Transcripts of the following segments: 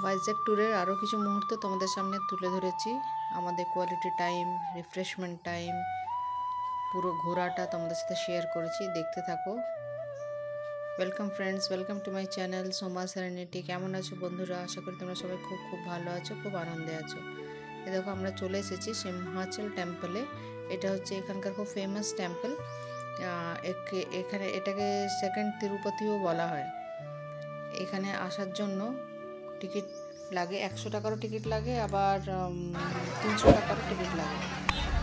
ভাইজ্যাক ট্যুরের আরও কিছু মুহূর্ত তোমাদের সামনে তুলে ধরেছি। আমাদের কোয়ালিটি টাইম, রিফ্রেশমেন্ট টাইম, পুরো ঘোরাটা তোমাদের সাথে শেয়ার করেছি। দেখতে থাকো। Welcome friends, welcome to my channel Soma serenity. কেমন আছো বন্ধুরা? আশা করি তোমরা সবাই খুব খুব ভালো আছো, খুব আনন্দে আছো। এ দেখো, আমরা চলে এসেছি সিংহাচল টেম্পলে। এটা হচ্ছে এখানকার খুব ফেমাস টেম্পল। এখানে এটাকে সেকেন্ড তিরুপতিও বলা হয়। এখানে আসার জন্য টিকিট লাগে, 100 টাকারও টিকিট লাগে, আবার 300 টাকারও টিকিট লাগে।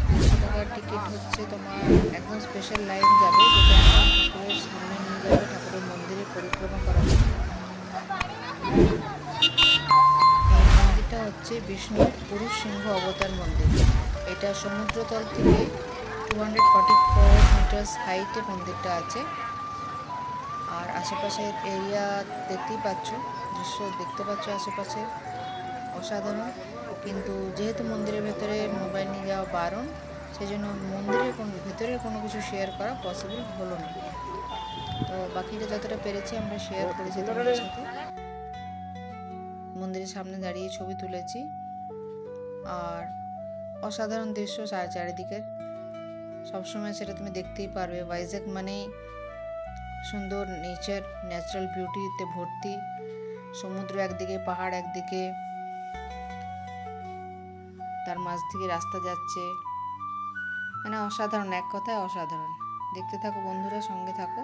300 টাকার টিকিট হচ্ছে তোমার একদম স্পেশাল লাইন যাবে, যেটা ঠাকুরের সামনে নিয়ে যাবে, ঠাকুরের মন্দিরে পরিক্রমা করাবে। এই মন্দিরটা হচ্ছে বিষ্ণুর পুরুষ সিংহ অবতার মন্দির। এটা সমুদ্রতল থেকে 244 মিটার্স হাইটে মন্দিরটা আছে। আর আশেপাশের এরিয়া দেখতেই পাচ্ছ, দৃশ্য দেখতে পাচ্ছ আশেপাশে, অসাধারণ। কিন্তু যেহেতু মন্দিরের ভেতরে মোবাইল নিয়ে যাওয়া বারণ, সেই জন্য মন্দিরের ভেতরের কোনো কিছু শেয়ার করা পসিবল হলো না। তো বাকিটা যতটা পেরেছি আমরা শেয়ার করেছি তোমাদের সাথে। মন্দিরের সামনে দাঁড়িয়ে ছবি তুলেছি। আর অসাধারণ দৃশ্য চারিদিকের, সবসময় সেটা তুমি দেখতেই পারবে। ভাইজ্যাক মানেই সুন্দর নেচার, ন্যাচারাল বিউটিতে ভর্তি। সমুদ্র একদিকে, পাহাড় একদিকে, তার মাঝ থেকে রাস্তা যাচ্ছে, মানে অসাধারণ, এক কথায় অসাধারণ। দেখতে থাকো বন্ধুরা, সঙ্গে থাকো।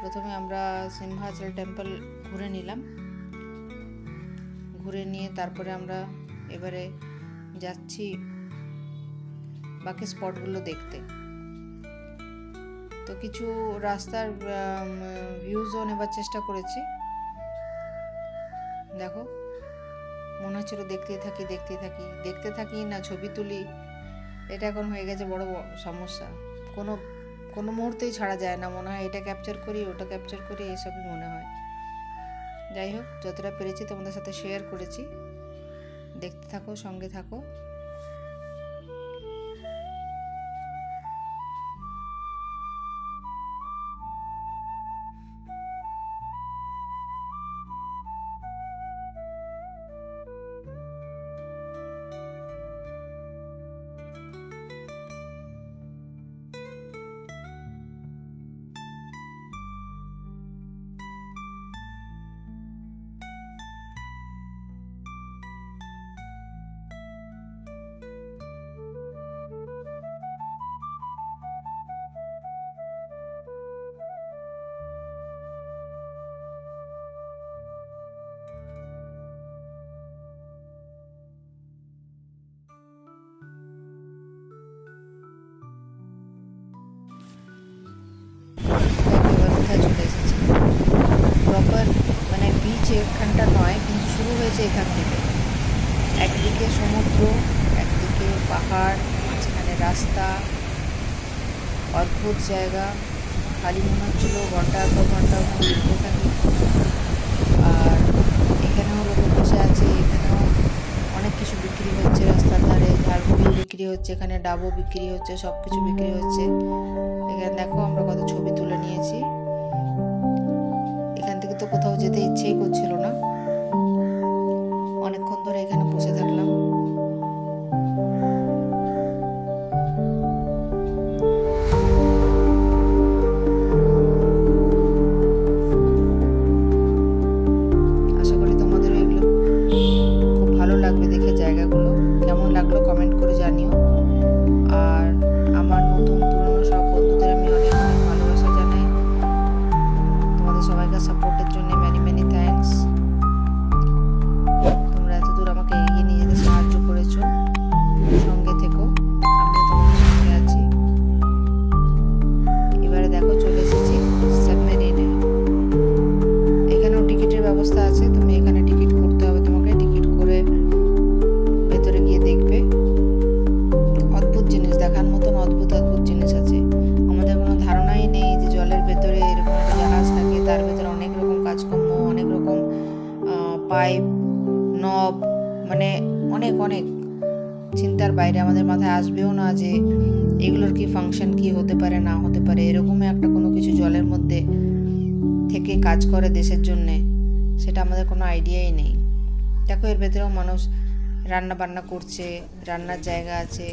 প্রথমে আমরা সিংহাচল টেম্পল ঘুরে নিলাম। ঘুরে নিয়ে তারপরে আমরা এবারে যাচ্ছি বাকি স্পটগুলো দেখতে। তো কিছু রাস্তার ভিউজও নেবার চেষ্টা করেছি। দেখো, মনে হচ্ছিল দেখতে থাকি না ছবি তুলি, এটা এখন হয়ে গেছে বড় সমস্যা। কোনো মুহূর্তেই ছাড়া যায় না, মনে হয় এটা ক্যাপচার করি, ওটা ক্যাপচার করি, এসবই মনে হয়। যাই হোক, যতটা পেরেছি তোমাদের সাথে শেয়ার করেছি। দেখতে থাকো, সঙ্গে থাকো। চলে এসেছি প্রপার, মানে বিচ এখানটা নয়, কিন্তু শুরু হয়েছে এখান থেকে। একদিকে সমুদ্র, একদিকে পাহাড়, মাঝখানে রাস্তা, অদ্ভুত জায়গা। খালি মনে হচ্ছিল ঘন্টার পর ঘন্টা ওখানে দেখতে থাকি। আর এখানেও লোক বসে আছে, এখানেও অনেক কিছু বিক্রি হচ্ছে রাস্তার ধারে। ঝালমুড়ি বিক্রি হচ্ছে, এখানে ডাবও বিক্রি হচ্ছে, সব কিছু বিক্রি হচ্ছে। এখানে দেখো আমরা কত ছবি তুলে নিয়েছি। এখান থেকে তো কোথাও যেতে ইচ্ছেই করছিল না, অনেকক্ষণ ধরে এখানে বসে থাকলাম। আশা করি তোমাদেরও এগুলো খুব ভালো লাগবে দেখে। জায়গাগুলো কেমন লাগলো কমেন্ট করে জানিও। আর আমার নতুন পুরনো সব বন্ধুদের আমি অনেক অনেক ভালোবাসা জানাই। তোমাদের সবাইকার সাপোর্টের জন্য মেনি থ্যাঙ্কস। তোমরা এতদূর আমাকে এগিয়ে নিয়ে যেতে সাহায্য করেছো। সঙ্গে থেকো, আমিও তোমাদের সঙ্গে আছি। এবারে দেখো, চলে এসেছি সাবমেরিনে। এখানেও টিকিটের ব্যবস্থা আছে, তুমি এখানে টিকিট করতে হবে। তোমাকে টিকিট করে ভেতরে গিয়ে দেখবে। অদ্ভুত জিনিস, দেখার মতন অদ্ভুত জিনিস আছে। আমাদের কোনো ধারণাই নেই যে জলের ভেতরে এরকম একটা জাহাজ থাকে, তার ভেতরে অনেক রকম কাজকর্ম, অনেক রকম পাইপ, নব, মানে অনেক অনেক চিন্তার বাইরে। আমাদের মাথায় আসবেও না যে এগুলোর কি ফাংশন, কি হতে পারে না হতে পারে। এরকমই একটা কোনো কিছু জলের মধ্যে থেকে কাজ করে দেশের জন্যে, সেটা আমাদের কোনো আইডিয়াই নেই। দেখো এর ভেতরেও মানুষ রান্না বান্না করছে, রান্নার জায়গা আছে।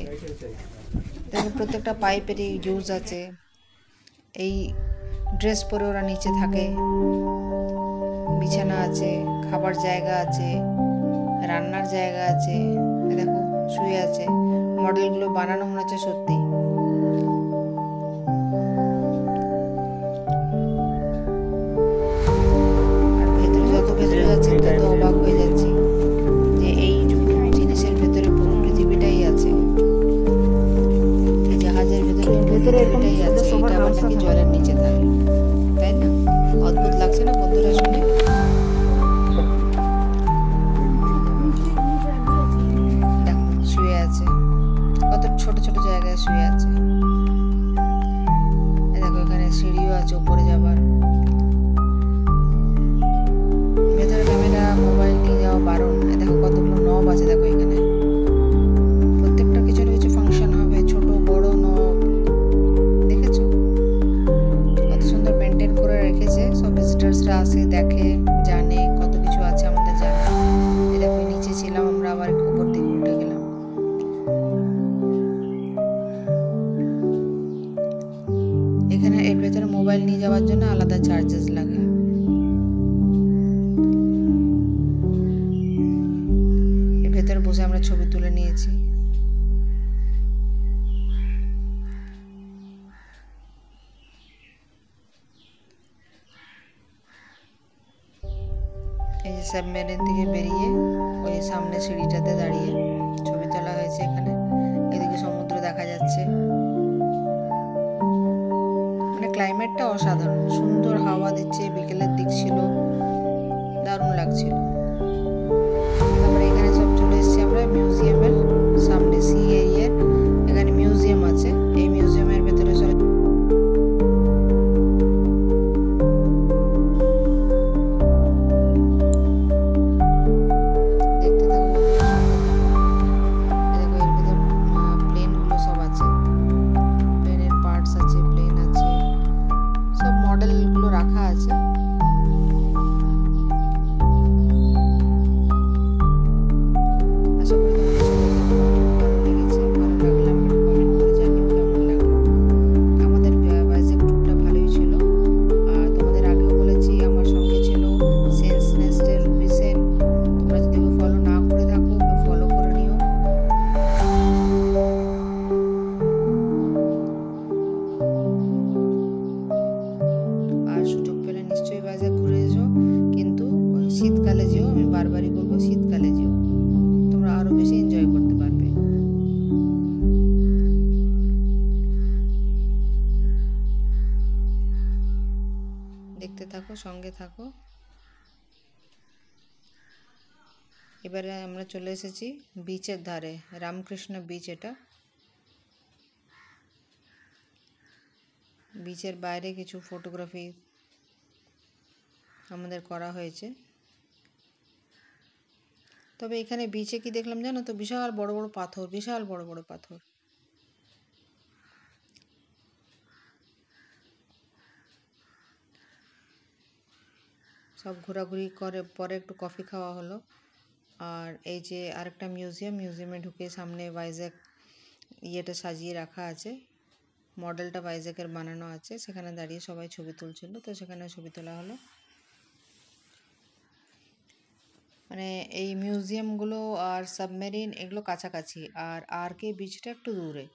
দেখো প্রত্যেকটা পাইপেরই ইউজ আছে। এই ড্রেস পরে ওরা নিচে থাকে, বিছানা আছে, খাবার জায়গা আছে, রান্নার জায়গা আছে। দেখো শুয়ে আছে, মডেলগুলো বানানো মনে হচ্ছে সত্যি। আর ভেতরে যত ভেতরে যাচ্ছি তত অবাক হয়ে যাচ্ছি যে এই জিনিসের ভেতরে পুরো পৃথিবীটাই আছে। এই জাহাজের ভেতরে পৃথিবীটাই আছে, এটা আবার নাকি জলের নিচে থাকে, তাই না? অদ্ভুত লাগছে না বন্ধুরা শুনে? দেখো শুয়ে আছে, কত ছোট ছোট জায়গায় শুয়ে আছে। দেখো এখানে সিঁড়িও আছে উপরে যাবার। ভেতরে ক্যামেরা মোবাইল নিয়ে যাওয়া বারণ। দেখো কতগুলো নব আছে, দেখো এখানে প্রত্যেকটা কিছু না কিছু ফাংশন হবে, ছোট বড় নব। দেখেছো কত সুন্দর মেনটেন করে রেখেছে। সব ভিজিটার্সরা আসে, দেখে, জানে কত কিছু আছে আমাদের জানা। এই দেখো নিচে ছিলাম আমরা, আবার উপর দিকে উঠে গেলাম। এখানে এর ভেতরে মোবাইল নিয়ে যাওয়ার জন্য আলাদা চার্জেস লাগে। এর ভেতরে বসে আমরা ছবি তুলে নিয়েছি। এই যে সাবমেরিন থেকে বেরিয়ে ওই সামনে সিঁড়িটাতে দাঁড়িয়ে ছবি তোলা হয়েছে। এখানে এদিকে সমুদ্র দেখা যাচ্ছে। মানে ক্লাইমেটটা অসাধারণ, সুন্দর হাওয়া দিচ্ছে, বিকেলের দিক ছিল, দারুণ লাগছিল। তারপরে এখানে সব চলে এসেছি আমরা মিউজিয়ামের সামনে, সি এরিয়ার এখানে মিউজিয়াম আছে। এই মিউজিয়ামের ভেতরে সব দেখতে থাকো। দেখো এর ভেতর প্লেনগুলো সব আছে, প্লেনের পার্টস আছে, প্লেন আছে, সব মডেলগুলো রাখা আছে। আশা করি তোমাদের সবাই ভালো লেগেছে, ভালো লাগলে আমাকে কমেন্ট করে জানিও কেমন লাগলো। আমাদের ভাইজ্যাক ট্যুরটা ভালোই ছিল। আর তোমাদের আগেও বলেছি আমার সঙ্গে ছিল সেন্স নেস্টের রুবি সেন। তোমরা যদি ওকে ফলো না করে থাকো ওকে ফলো করে নিও। আর সুযোগ পেলে নিশ্চয়ই ভাইজ্যাক ঘুরে এসো, কিন্তু শীতকালে যেও, আমি বারবারই বলবো শীতকালে যেও, তোমরা আরো বেশি এনজয় করতে পারবে। দেখতে থাকো, সঙ্গে থাকো। এবারে আমরা চলে এসেছি বিচের ধারে, রামকৃষ্ণ বিচ। এটা বিচের বাইরে কিছু ফটোগ্রাফি আমাদের করা হয়েছে। তবে এখানে বিচে কি দেখলাম জানো তো, বিশাল বড় বড় পাথর, বিশাল বড় বড় পাথর। সব ঘোরাঘুরি করে পরে একটু কফি খাওয়া হলো। আর এই যে আরেকটা মিউজিয়ামে ঢুকে সামনে ভাইজ্যাক ইয়েটা সাজিয়ে রাখা আছে, মডেলটা ভাইজ্যাকের বানানো আছে। সেখানে দাঁড়িয়ে সবাই ছবি তুলছিল, তো সেখানে ছবি তোলা হলো। মানে এই মিউজিয়ামগুলো আর সাবমেরিন এগুলো কাছাকাছি, আর কে বিচটা একটু দূরে।